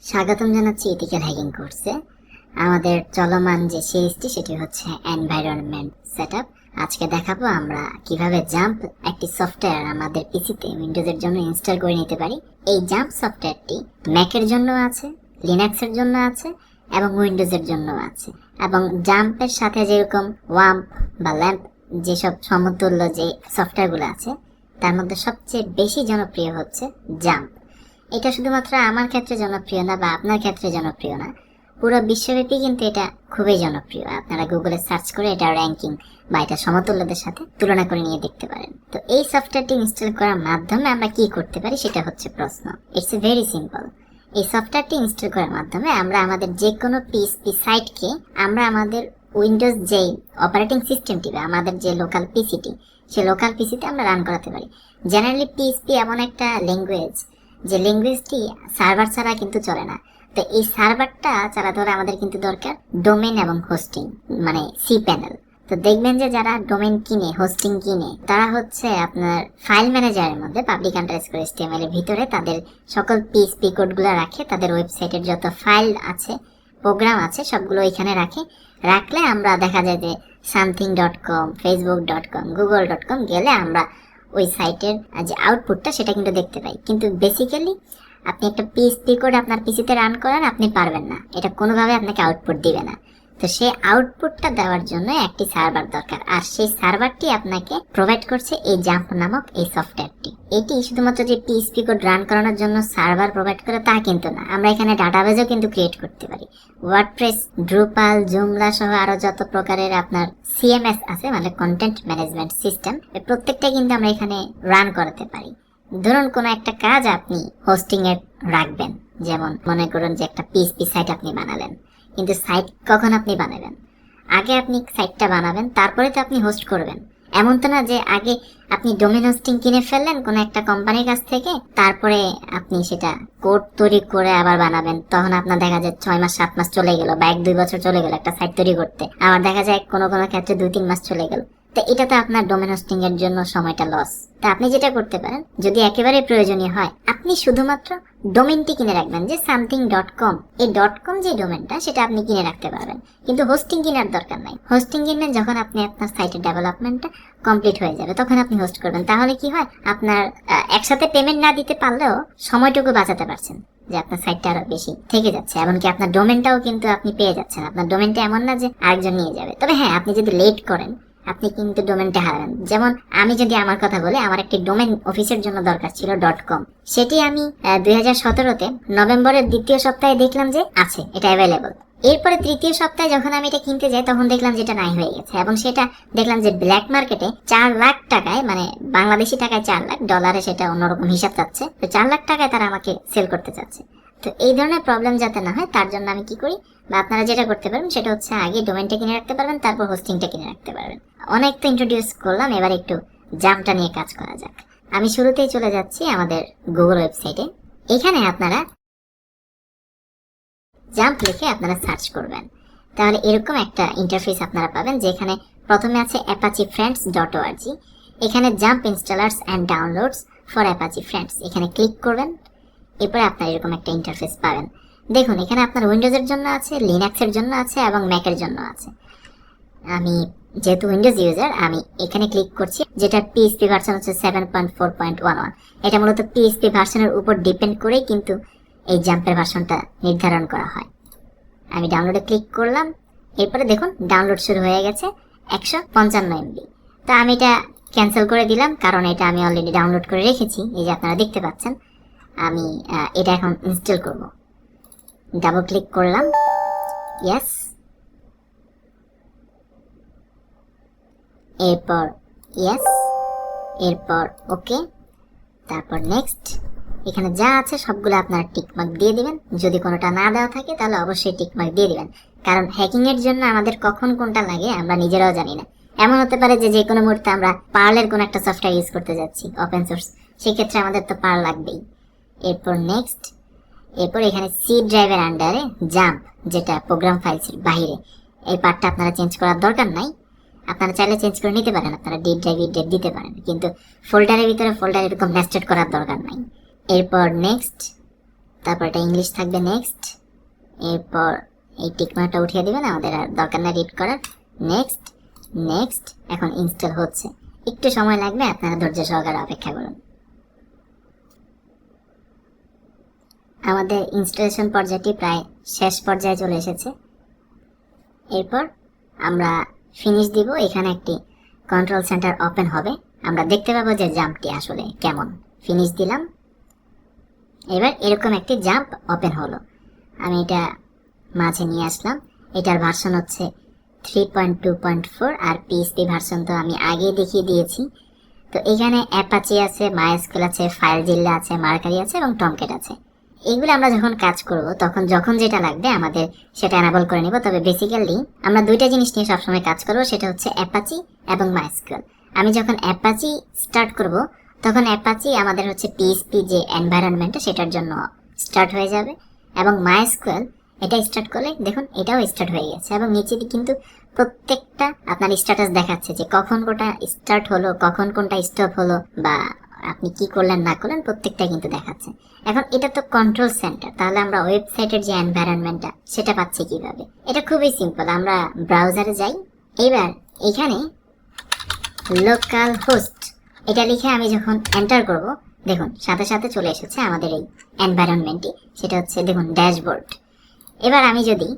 স্বাগতম জানাচ্ছি ethical hacking কোর্সে। আমাদের চলমান যে সিরিজটি সেটি হচ্ছে এনভায়রনমেন্ট সেটআপ। আজকে দেখাবো আমরা কিভাবে জাম্প একটি সফটওয়্যার আমাদের পিসিতে উইন্ডোজের জন্য ইনস্টল করে নিতে পারি। এই জাম্প সফটওয়্যারটি ম্যাকের জন্য আছে, লিনাক্সের জন্য আছে এবং উইন্ডোজের জন্য আছে। এবং জাম্পের সাথে যেরকম ওয়াম্প বা ল্যাম্প যেসব সমতুল্য যে সফটওয়্যারগুলো আছে তার মধ্যে সবচেয়ে বেশি জনপ্রিয় হচ্ছে জাম্প। এটা শুধুমাত্র আমার ক্ষেত্রে জনপ্রিয় না বা আপনার ক্ষেত্রে জনপ্রিয় না, পুরো বিশ্বব্যাপী কিন্তু এটা খুবই জনপ্রিয়। আপনারা গুগলে সার্চ করে এটা র্যাঙ্কিং বা এটা সমতুল্যদের সাথে তুলনা করে নিয়ে দেখতে পারেন। তো এই সফটওয়্যারটি ইনস্টল করার মাধ্যমে আমরা কি করতে পারি সেটা হচ্ছে প্রশ্ন। It's very simple. এই সফটওয়্যারটি ইনস্টল করার মাধ্যমে আমরা আমাদের যে কোনো পিএসপি সাইটকে আমরা আমাদের উইন্ডোজ যে অপারেটিং সিস্টেমটি বা আমাদের যে লোকাল পিসিটি সেই লোকাল পিসিতে আমরা রান করাতে পারি। জেনারেলি পিএসপি এমন একটা ল্যাঙ্গুয়েজ যে ল্যাঙ্গুয়েজটি সার্ভার ছাড়া কিন্তু চলে না। তো এই সার্ভারটা চালাতে হলে আমাদের কিন্তু দরকার ডোমেন এবং হোস্টিং, মানে cPanel। তো দেখবেন যে যারা ডোমেন কিনে, হোস্টিং কিনে, তারা হচ্ছে আপনার ফাইল ম্যানেজারের মধ্যে পাবলিক আন্ডারস্কোর HTML এর ভিতরে তাদের সকল পিএসপি কোডগুলো রাখে। তাদের ওয়েবসাইটের যত ফাইল আছে, প্রোগ্রাম আছে সবগুলো এখানে রাখলে আমরা দেখা যায় যে something.com, facebook.com, google.com গেলে আমরা ওই সাইটের যে আউটপুটটা সেটা কিন্তু দেখতে পাই। কিন্তু বেসিক্যালি আপনি একটা পিএসপি কোড আপনার পিসিতে রান করান, আপনি পারবেন না, এটা কোনোভাবে আপনাকে আউটপুট দিবে না। তো সেই আউটপুটটা দেওয়ার জন্য একটি সার্ভার দরকার, আর সেই সার্ভারটি আপনাকে প্রোভাইড করছে এই জাম্প নামক এই সফটওয়্যারটি। এটি শুধুমাত্র যে পিএসপি কোড রান করানোর জন্য সার্ভার প্রোভাইড করে তা কিন্তু না, আমরা এখানে ডাটাবেজও কিন্তু ক্রিয়েট করতে পারি। ওয়ার্ডপ্রেস, ড্রুপাল, জুমলা সহ আরো যত প্রকারের আপনার সিএমএস আছে, মানে কন্টেন্ট ম্যানেজমেন্ট সিস্টেম, এই প্রত্যেকটা কিন্তু আমরা এখানে রান করাতে পারি। ধরুন কোনো একটা কাজ আপনি হোস্টিং এ রাখবেন, যেমন মনে করুন যে একটা পিএসপি সাইট আপনি বানালেন, কিন্তু সাইট কখন আপনি বানাবেন? আগে আপনি সাইটটা বানাবেন, তারপরে তো আপনি হোস্ট করবেন। এমন তো না যে আগে আপনি ডোমেন হোস্টিং কিনে ফেললেন কোনো একটা কোম্পানির কাছ থেকে, তারপরে আপনি সেটা কোড তৈরি করে আবার বানাবেন। তখন আপনার দেখা যায় 6 মাস 7 মাস চলে গেল বা 1-2 বছর চলে গেল একটা সাইট তৈরি করতে। আবার দেখা যায় কোনো ক্ষেত্রে 2-3 মাস চলে গেল। তো এটা তো আপনার ডোমেন হোস্টিং এর জন্য সময়টা লস। তা আপনি যেটা করতে পারেন, যদি একেবারে প্রয়োজনীয় হয়, আপনি শুধুমাত্র ডোমেনটি কিনে রাখবেন, যে something.com, এই .com যে ডোমেনটা সেটা আপনি কিনে রাখতে পারবেন, কিন্তু হোস্টিং কেনার দরকার নাই। হোস্টিং কিনবেন যখন আপনি আপনার সাইটের ডেভেলপমেন্টটা কমপ্লিট হয়ে যাবে, তখন আপনি হোস্ট করবেন। তাহলে কি হয়, আপনার একসাথে পেমেন্ট না দিতে পারলেও সময়টুকু বাঁচাতে পারছেন, যে আপনার সাইটটা আরো বেশি থেকে যাচ্ছে, এমনকি আপনার ডোমেনটাও কিন্তু আপনি পেয়ে যাচ্ছেন। আপনার ডোমেনটা এমন না যে আরেকজন নিয়ে যাবে। তবে হ্যাঁ, আপনি যদি লেট করেন আপনি কিন্তু ডোমেনটা হারাবেন। যেমন আমি যদি আমার কথা বলি, আমার একটি ডোমেন অফিসের জন্য দরকার ছিল .com। সেটি আমি 2017-তে নভেম্বরের 2য় সপ্তাহে দেখলাম যে আছে, এটা অ্যাভেলেবল। এরপরে 3য় সপ্তাহে যখন আমি এটা কিনতে যাই তখন দেখলাম যেটা নাই হয়ে গেছে, এবং সেটা দেখলাম যে ব্ল্যাক মার্কেটে 4 লাখ টাকায়, মানে বাংলাদেশি টাকায় 4 লাখ, ডলারে সেটা অন্যরকম হিসাব চাচ্ছে, তো 4 লাখ টাকায় তারা আমাকে সেল করতে চাচ্ছে। তো এই ধরনের প্রবলেম যাতে না হয় তার জন্য আমি কি করি, বা আপনারা যেটা করতে পারেন সেটা হচ্ছে আগে ডোমেনটা কিনে রাখতে পারবেন, তারপর হোস্টিংটা কিনে রাখতে পারবেন। অনেক তো ইন্ট্রোডিউস করলাম, এবার একটু জাম্পটা নিয়ে কাজ করা যাক। আমি শুরুতেই চলে যাচ্ছি আমাদের গুগল ওয়েবসাইটে। এখানে আপনারা জাম্প লিখে আপনারা সার্চ করবেন, তাহলে এরকম একটা ইন্টারফেস আপনারা পাবেন, যেখানে প্রথমে আছে apache-friends.org। এখানে jump installers and downloads for Apache friends, এখানে ক্লিক করবেন। এরপরে আপনারা এরকম একটা ইন্টারফেস পাবেন। দেখুন এখানে আপনার উইন্ডোজের জন্য আছে, লিনাক্সের জন্য আছে এবং ম্যাকের জন্য আছে। আমি যেহেতু উইন্ডোজ ইউজার, আমি এখানে ক্লিক করছি, যেটা পিএসপি ভার্সন হচ্ছে 7.4.11। এটা মূলত পিএসপি ভার্সনের উপর ডিপেন্ড করেই কিন্তু এই জাম্পের ভার্সনটা নির্ধারণ করা হয়। আমি ডাউনলোডে ক্লিক করলাম, এরপরে দেখুন ডাউনলোড শুরু হয়ে গেছে 155 MB। তো আমি এটা ক্যান্সেল করে দিলাম, কারণ এটা আমি অলরেডি ডাউনলোড করে রেখেছি, এই যে আপনারা দেখতে পাচ্ছেন। আমি এটা এখন ইনস্টল করব। ডাবল ক্লিক করলাম, ইয়েস, এরপর ইয়েস, এরপর ওকে, তারপর নেক্সট। এখানে যা আছে সবগুলো আপনারা টিকমার্ক দিয়ে দিবেন। যদি কোনোটা না দেওয়া থাকে তাহলে অবশ্যই টিকমার্ক দিয়ে দিবেন, কারণ হ্যাকিং এর জন্য আমাদের কখন কোনটা লাগে আমরা নিজেরাও জানি না। এমন হতে পারে যে কোনো মুহূর্তে আমরা পার্লের কোনো একটা সফটওয়্যার ইউজ করতে যাচ্ছি, ওপেন সোর্স, সেক্ষেত্রে আমাদের তো পার্ল লাগবেই। এরপর নেক্সট, এরপর এখানে সি ড্রাইভের আন্ডারে জাম্প, যেটা প্রোগ্রাম ফাইলসের বাইরে, এই পার্টটা আপনারা চেঞ্জ করার দরকার নাই। আপনারা চাইলে চেঞ্জ করে নিতে পারেন, আপনারা ডি ড্রাইভ দিতে পারেন, কিন্তু ফোল্ডারের ভিতরে ফোল্ডার এরকম নেস্টেড করার দরকার নাই। এরপর নেক্সট, তারপর এটা ইংলিশ থাকবে নেক্সট, এরপর এই টিকমার্কটা উঠিয়ে দিবেন, আমাদের আর দরকার না রিড করার। নেক্সট নেক্সট, এখন ইনস্টল হচ্ছে, একটু সময় লাগবে, আপনারা ধৈর্য সহকারে অপেক্ষা করুন। আমাদের ইনস্টলেশন পর্যায়টি প্রায় শেষ পর্যায়ে চলে এসেছে। এরপর আমরা ফিনিশ দিব, এখানে একটি কন্ট্রোল সেন্টার ওপেন হবে, আমরা দেখতে পাবো যে জাম্পটি আসলে কেমন। ফিনিশ দিলাম, এবার এরকম একটি জাম্প ওপেন হলো। আমি এটা মাঝে নিয়ে আসলাম, এটার ভার্সন হচ্ছে 3.2.4 আর পিএইচপি ভার্সন তো আমি আগে দেখিয়ে দিয়েছি। তো এখানে অ্যাপাচি আছে, মাইস্কুয়েল আছে, ফাইলজিল্লা আছে, মার্কারি আছে এবং টমক্যাট আছে। এইগুলো আমরা যখন কাজ করব তখন যখন যেটা লাগবে আমাদের সেটা এনাবল করে নিব। তবে বেসিক্যালি আমরা দুইটা জিনিস নিয়ে সবসময় কাজ করব, সেটা হচ্ছে অ্যাপাচি এবং মাইস্কুয়েল। আমি যখন অ্যাপাচি স্টার্ট করব তখন অ্যাপাচি আমাদের হচ্ছে পিএইচপি যে এনভায়রনমেন্টটা সেটার জন্য স্টার্ট হয়ে যাবে, এবং মাইস্কুয়েল এটা স্টার্ট করলে দেখুন এটাও স্টার্ট হয়ে গেছে, এবং নিচে কিন্তু প্রত্যেকটা আপনার স্ট্যাটাস দেখাচ্ছে যে কখন কোনটা স্টার্ট হলো, কখন কোনটা স্টপ হলো, বা আপনি কি করলেন না করলেন প্রত্যেকটা কিন্তু দেখাচ্ছে। এখন এটা তো কন্ট্রোল সেন্টার, তাহলে আমরা ওয়েবসাইটের যে এনভায়রনমেন্টটা সেটা পাচ্ছি কিভাবে? এটা খুবই সিম্পল, আমরা ব্রাউজারে যাই, এবার এখানে লোকাল হোস্ট এটা লিখে আমি যখন এন্টার করব দেখুন সাথে সাথে চলে এসেছে আমাদের এই এনভায়রনমেন্টটি, সেটা হচ্ছে দেখুন ড্যাশবোর্ড। এবার আমি যদি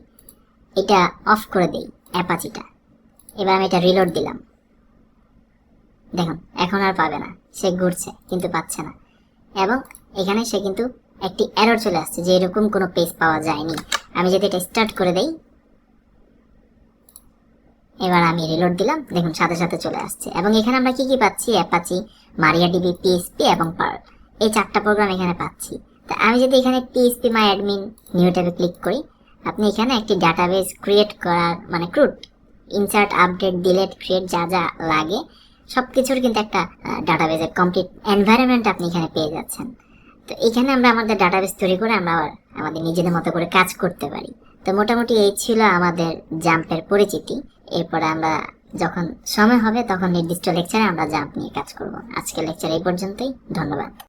এটা অফ করে দেই অ্যাপাচিটা, এবার আমি এটা রিলোড দিলাম, দেখুন এখন আর পাবে না, সে ঘুরছে কিন্তু পাচ্ছে না, এবং এখানে সে কিন্তু একটি এরর চলে আসছে যে এরকম কোনো পেজ পাওয়া যায়নি। আমি যদি এটা স্টার্ট করে দেই, এবার আমি রিলোড দিলাম, দেখুন সাথে সাথে চলে আসছে, এবং এখানে আমরা কি কি পাচ্ছি? অ্যাপাচি, মারিয়াডিবি, পিএইচপি এবং পার্ল, এই চারটা প্রোগ্রাম এখানে পাচ্ছি। তা আমি যদি এখানে পিএইচপি মাই অ্যাডমিন নিউ ট্যাবে ক্লিক করি, আপনি এখানে একটি ডাটাবেস ক্রিয়েট করার মানে kraut insert, update, delete, create যা যা লাগে সবকিছুর কিন্তু একটা ডাটাবেসের কমপ্লিট এনভায়রনমেন্ট আপনি এখানে পেয়ে যাচ্ছেন। তো এখানে আমরা আমাদের ডাটাবেস তৈরি করে আমরা আমাদের নিজেদের মতো করে কাজ করতে পারি। তো মোটামুটি এই ছিল আমাদের জাম্পের পরিচিতি। এরপরে আমরা যখন সময় হবে তখন নির্দিষ্ট লেকচারে আমরা জাম্প নিয়ে কাজ করব। আজকের লেকচার এই পর্যন্তই, ধন্যবাদ।